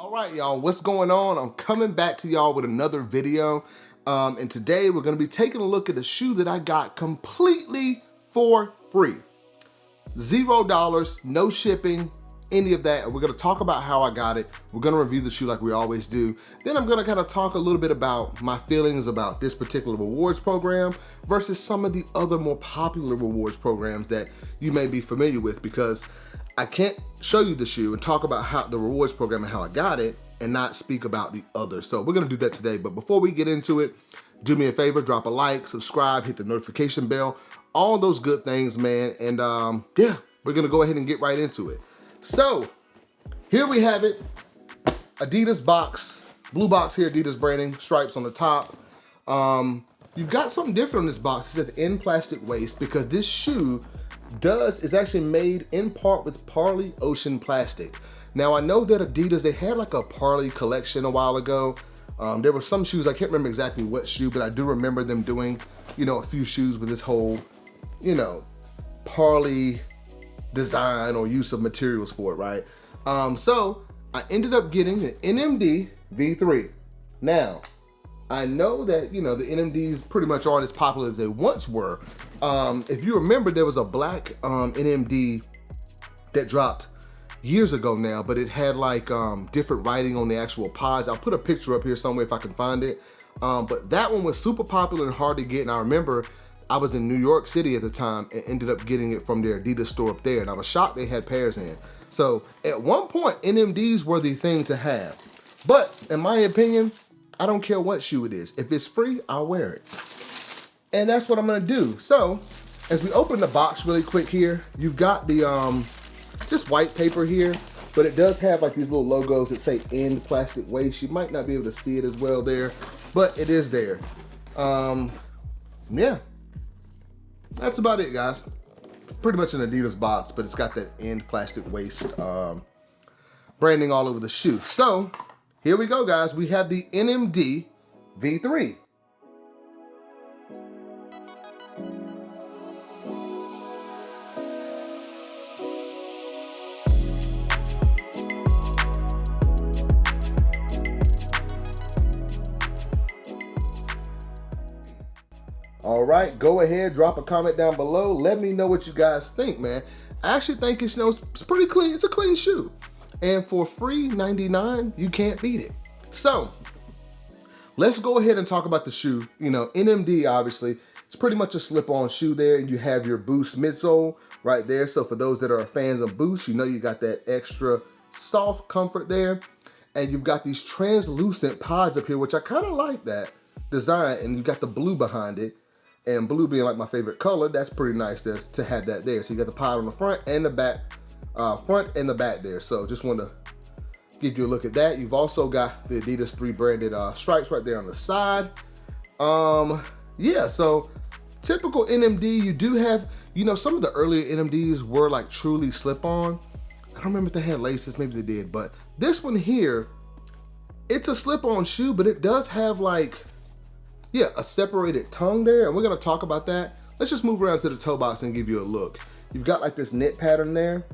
All right, y'all, what's going on? I'm coming back to y'all with another video. And today we're gonna be taking a look at a shoe that I got completely for free. $0, no shipping, any of that. And we're gonna talk about how I got it. We're gonna review the shoe like we always do. Then I'm gonna kind of talk a little bit about my feelings about this particular rewards program versus some of the other more popular rewards programs that you may be familiar with, because I can't show you the shoe and talk about how the rewards program and how I got it and not speak about the others. So we're gonna do that today. But before we get into it, do me a favor, drop a like, subscribe, hit the notification bell, all those good things, man. And yeah, we're gonna go ahead and get right into it. So here we have it, Adidas box, blue box here, Adidas branding, stripes on the top. You've got something different on this box. It says in plastic waste, because this shoe is actually made in part with Parley Ocean plastic. Now I know that Adidas, they had like a Parley collection a while ago. There were some shoes, I can't remember exactly what shoe, but I do remember them doing, a few shoes with this whole, Parley design or use of materials for it, right? So I ended up getting an NMD V3. Now, I know that, the NMDs pretty much aren't as popular as they once were. If you remember, there was a black NMD that dropped years ago now, but it had like different writing on the actual pods. I'll put a picture up here somewhere if I can find it. But that one was super popular and hard to get. And I remember I was in New York City at the time and ended up getting it from their Adidas store up there. And I was shocked they had pairs in. So at one point, NMDs were the thing to have. But in my opinion, I don't care what shoe it is. If it's free, I'll wear it. And that's what I'm gonna do. So, as we open the box really quick here, you've got the just white paper here, but it does have like these little logos that say end plastic waste. You might not be able to see it as well there, but it is there. Yeah, that's about it, guys. Pretty much an Adidas box, but it's got that end plastic waste branding all over the shoe. So, here we go, guys. We have the NMD V3. All right, go ahead, drop a comment down below. Let me know what you guys think, man. I actually think it's pretty clean. It's a clean shoe. And for free 99, you can't beat it. So let's go ahead and talk about the shoe. NMD, obviously, it's pretty much a slip-on shoe there, and you have your Boost midsole right there. So for those that are fans of Boost, you got that extra soft comfort there. And you've got these translucent pods up here, which I kind of like that design, and you got the blue behind it. And blue being like my favorite color, that's pretty nice to have that there. So you got the pod on the front and the back. Front and the back there. So just want to give you a look at that. You've also got the Adidas 3 branded stripes right there on the side. Yeah, so typical NMD, you do have, some of the earlier NMDs were like truly slip-on. I don't remember if they had laces, maybe they did, but this one here, it's a slip-on shoe, but it does have like, yeah, a separated tongue there, and we're gonna talk about that. Let's just move around to the toe box and give you a look. You've got like this knit pattern there.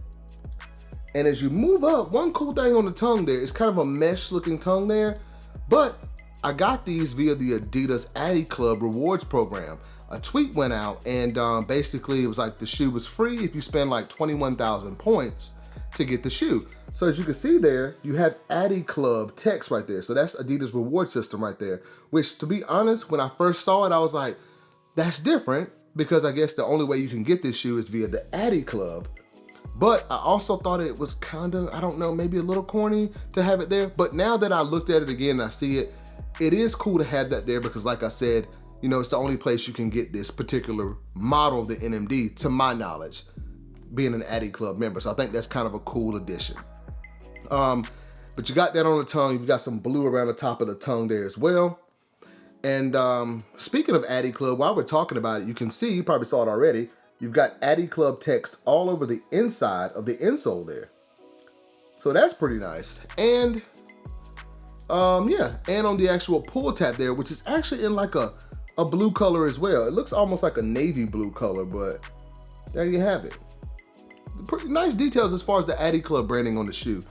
And as you move up, one cool thing on the tongue there, it's kind of a mesh looking tongue there, but I got these via the Adidas Addy Club rewards program. A tweet went out and basically it was like the shoe was free if you spend like 21,000 points to get the shoe. So as you can see there, you have Addy Club text right there. So that's Adidas reward system right there, which to be honest, when I first saw it, I was like, that's different, because I guess the only way you can get this shoe is via the Addy Club. But I also thought it was kind of, I don't know, maybe a little corny to have it there. But now that I looked at it again and I see it, it is cool to have that there, because like I said, it's the only place you can get this particular model of the NMD, to my knowledge, being an Addy Club member. So I think that's kind of a cool addition. But you got that on the tongue. You've got some blue around the top of the tongue there as well. And speaking of Addy Club, while we're talking about it, you can see, you probably saw it already, you've got Addy Club text all over the inside of the insole there. So that's pretty nice. And yeah, and on the actual pull tab there, which is actually in like a blue color as well. It looks almost like a navy blue color, but there you have it. Pretty nice details as far as the Addy Club branding on the shoe.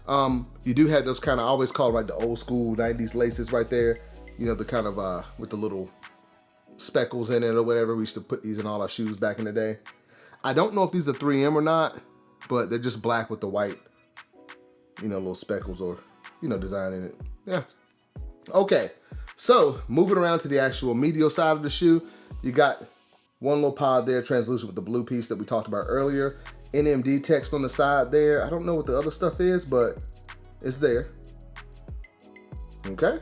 You do have those kind of, I always call it like the old school 90s laces right there. You know, the kind of, with the little speckles in it or whatever. We used to put these in all our shoes back in the day. I don't know if these are 3M or not, but they're just black with the white, you know, little speckles or, you know, design in it. Yeah. Okay. So moving around to the actual medial side of the shoe, you got one little pod there, translucent with the blue piece that we talked about earlier. NMD text on the side there. I don't know what the other stuff is, but it's there. Okay.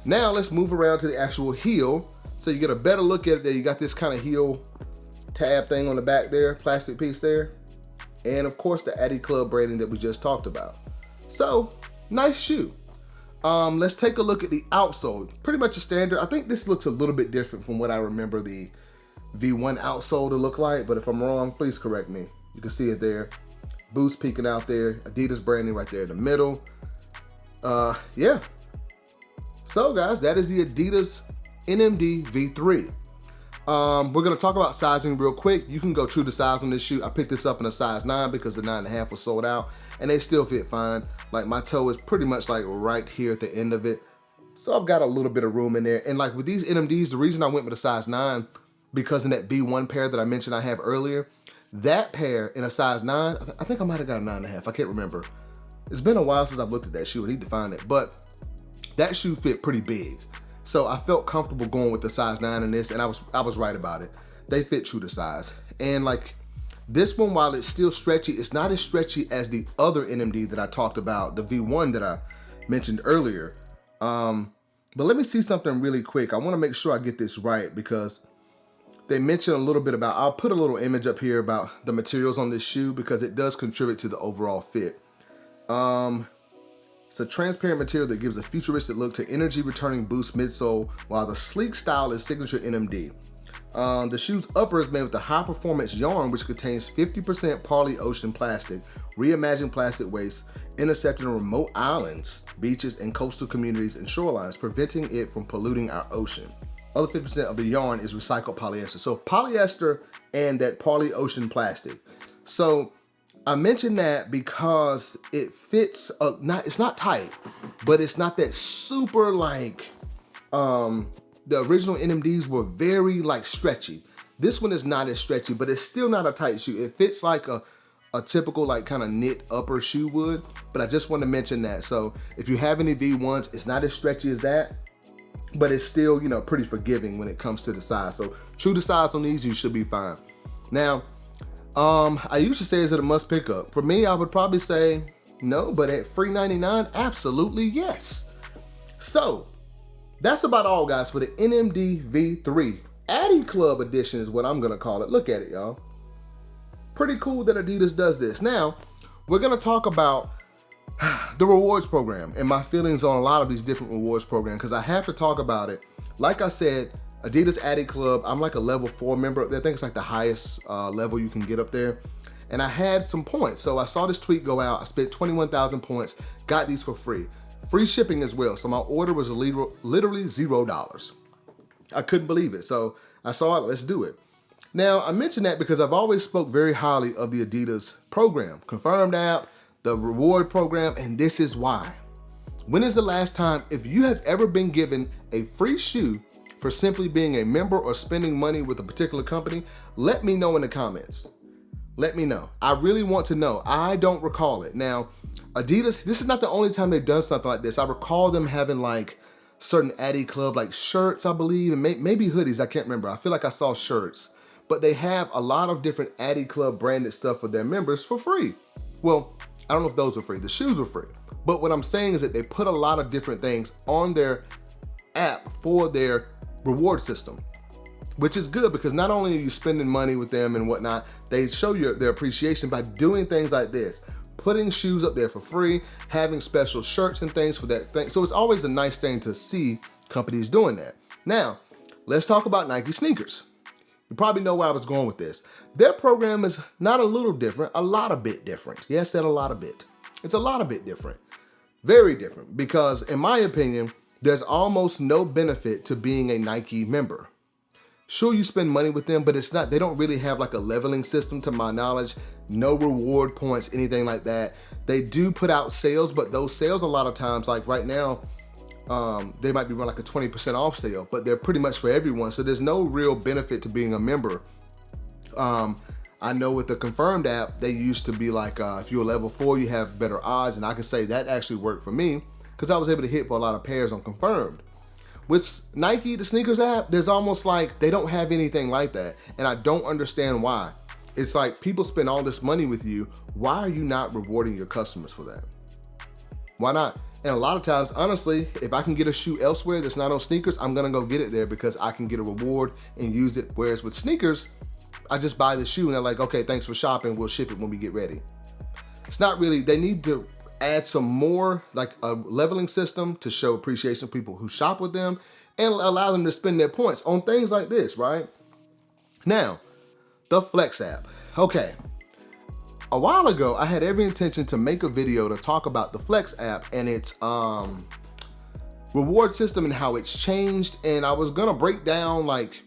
Now let's move around to the actual heel. So you get a better look at it there. You got this kind of heel tab thing on the back there, plastic piece there. And of course the Adidas Club branding that we just talked about. So, nice shoe. Let's take a look at the outsole. Pretty much a standard. I think this looks a little bit different from what I remember the V1 outsole to look like, but if I'm wrong, please correct me. You can see it there. Boost peeking out there. Adidas branding right there in the middle. Yeah. So guys, that is the Adidas NMD V3. We're gonna talk about sizing real quick. You can go true to size on this shoe. I picked this up in a size 9 because the 9.5 was sold out, and they still fit fine. Like my toe is pretty much like right here at the end of it. So I've got a little bit of room in there. And like with these NMDs, the reason I went with a size 9, because in that B1 pair that I mentioned I have earlier, that pair in a size 9, I think I might have got a 9.5, I can't remember. It's been a while since I've looked at that shoe, I need to find it, but that shoe fit pretty big. So I felt comfortable going with the size 9 in this, and I was right about it. They fit true to size. And like this one, while it's still stretchy, it's not as stretchy as the other NMD that I talked about, the V1 that I mentioned earlier. But let me see something really quick. I wanna make sure I get this right because they mentioned a little bit about, I'll put a little image up here about the materials on this shoe because it does contribute to the overall fit. It's a transparent material that gives a futuristic look to energy returning boost midsole, while the sleek style is signature NMD. The shoe's upper is made with a high performance yarn, which contains 50% poly-ocean plastic, reimagined plastic waste, intercepting remote islands, beaches, and coastal communities and shorelines, preventing it from polluting our ocean. Other 50% of the yarn is recycled polyester. So polyester and that poly-ocean plastic. So I mentioned that because it fits, it's not tight, but it's not that super like, the original NMDs were very like stretchy. This one is not as stretchy, but it's still not a tight shoe. It fits like a typical like kind of knit upper shoe would, but I just want to mention that. So if you have any V1s, it's not as stretchy as that, but it's still, you know, pretty forgiving when it comes to the size. So true to size on these, you should be fine. Now, I usually say, is it a must pick up? For me, I would probably say no, but at free 99, absolutely yes. So that's about all, guys, for the NMD V3. Adidas Club edition is what I'm gonna call it. Look at it, y'all. Pretty cool that Adidas does this. Now, we're gonna talk about the rewards program and my feelings on a lot of these different rewards programs, because I have to talk about it. Like I said, Adidas Adidas Club, I'm like a level 4 member up there. I think it's like the highest level you can get up there. And I had some points. So I saw this tweet go out. I spent 21,000 points, got these for free. Free shipping as well. So my order was literally $0. I couldn't believe it. So I saw it, let's do it. Now I mentioned that because I've always spoke very highly of the Adidas program, Confirmed app, the reward program, and this is why. When is the last time, if you have ever been given a free shoe for simply being a member or spending money with a particular company? Let me know in the comments. Let me know. I really want to know. I don't recall it. Now, Adidas, this is not the only time they've done something like this. I recall them having like certain Adidas Club like shirts, I believe, and maybe hoodies, I can't remember. I feel like I saw shirts, but they have a lot of different Adidas Club branded stuff for their members for free. Well, I don't know if those were free. The shoes were free. But what I'm saying is that they put a lot of different things on their app for their reward system, which is good because not only are you spending money with them and whatnot, they show you their appreciation by doing things like this, putting shoes up there for free, having special shirts and things for that thing. So it's always a nice thing to see companies doing that. Now, let's talk about Nike sneakers. You probably know where I was going with this. Their program is not a little different, a lot a bit different. Yes, that a lot a bit. It's a lot a bit different. Very different, because in my opinion, there's almost no benefit to being a Nike member. Sure, you spend money with them, but it's not, they don't really have like a leveling system to my knowledge. No reward points, anything like that. They do put out sales, but those sales a lot of times, like right now, they might be running like a 20% off sale, but they're pretty much for everyone. So there's no real benefit to being a member. I know with the Confirmed app, they used to be like, if you're level 4, you have better odds. And I can say that actually worked for me because I was able to hit for a lot of pairs on Confirmed. With Nike, the sneakers app, there's almost like they don't have anything like that. And I don't understand why. It's like people spend all this money with you. Why are you not rewarding your customers for that? Why not? And a lot of times, honestly, if I can get a shoe elsewhere that's not on sneakers, I'm gonna go get it there because I can get a reward and use it. Whereas with sneakers, I just buy the shoe and they're like, okay, thanks for shopping. We'll ship it when we get ready. It's not really, they need to add some more, like a leveling system to show appreciation to people who shop with them and allow them to spend their points on things like this, right? Now, the Flex app. Okay. A while ago, I had every intention to make a video to talk about the Flex app and its reward system and how it's changed. And I was gonna break down like,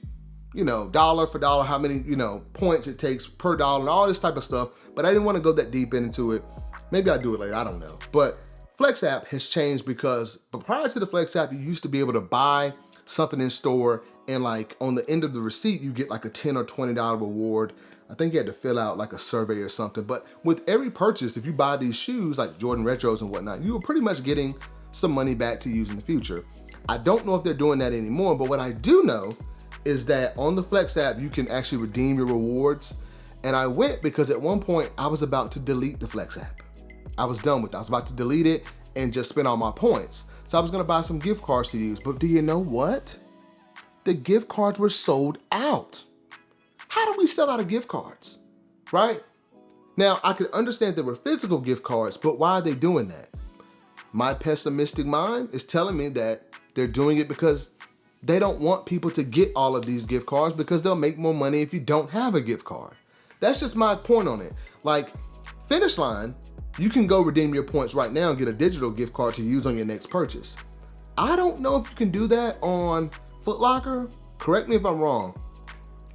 you know, dollar for dollar, how many, you know, points it takes per dollar and all this type of stuff. But I didn't want to go that deep into it. Maybe I'll do it later, I don't know. But Flex app has changed because prior to the Flex app, you used to be able to buy something in store and like on the end of the receipt, you get like a $10 or $20 reward. I think you had to fill out like a survey or something. But with every purchase, if you buy these shoes like Jordan Retros and whatnot, you are pretty much getting some money back to use in the future. I don't know if they're doing that anymore, but what I do know is that on the Flex app, you can actually redeem your rewards. And I went because at one point I was about to delete the Flex app. I was done with it. I was about to delete it and just spend all my points. So I was gonna buy some gift cards to use, but do you know what? The gift cards were sold out. How do we sell out of gift cards, right? Now, I could understand there were physical gift cards, but why are they doing that? My pessimistic mind is telling me that they're doing it because they don't want people to get all of these gift cards because they'll make more money if you don't have a gift card. That's just my point on it. Like Finish Line, you can go redeem your points right now and get a digital gift card to use on your next purchase. I don't know if you can do that on Foot Locker. Correct me if I'm wrong,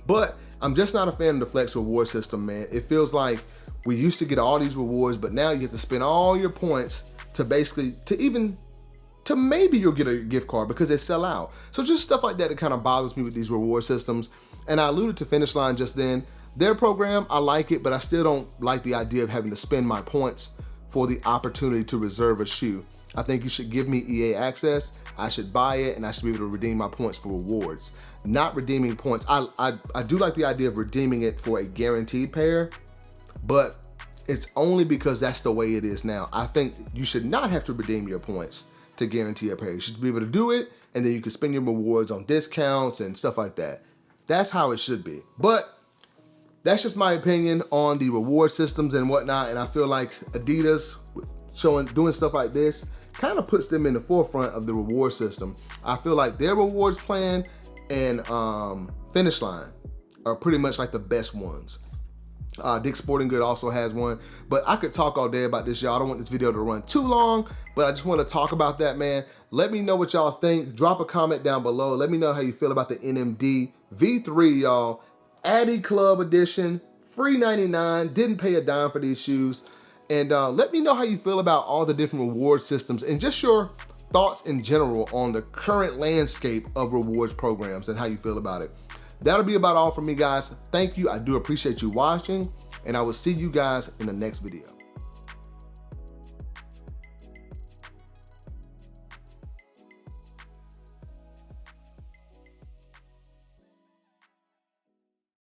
but I'm just not a fan of the Flex reward system, man. It feels like we used to get all these rewards, but now you have to spend all your points to basically, to maybe you'll get a gift card because they sell out. So just stuff like that, it kind of bothers me with these reward systems. And I alluded to Finish Line just then. Their program, I like it, but I still don't like the idea of having to spend my points for the opportunity to reserve a shoe. I think you should give me EA access, I should buy it, and I should be able to redeem my points for rewards. Not redeeming points. I do like the idea of redeeming it for a guaranteed pair, but it's only because that's the way it is now. I think you should not have to redeem your points to guarantee a pair. You should be able to do it, and then you can spend your rewards on discounts and stuff like that. That's how it should be. But that's just my opinion on the reward systems and whatnot, and I feel like Adidas doing stuff like this kind of puts them in the forefront of the reward system. I feel like their rewards plan and Finish Line are pretty much like the best ones. Dick's Sporting Good also has one, but I could talk all day about this, y'all. I don't want this video to run too long, but I just want to talk about that, man. Let me know what y'all think. Drop a comment down below. Let me know how you feel about the NMD V3, y'all. Addy Club Edition, free 99, didn't pay a dime for these shoes. And let me know how you feel about all the different reward systems and just your thoughts in general on the current landscape of rewards programs and how you feel about it. That'll be about all from me, guys. Thank you. I do appreciate you watching, and I will see you guys in the next video.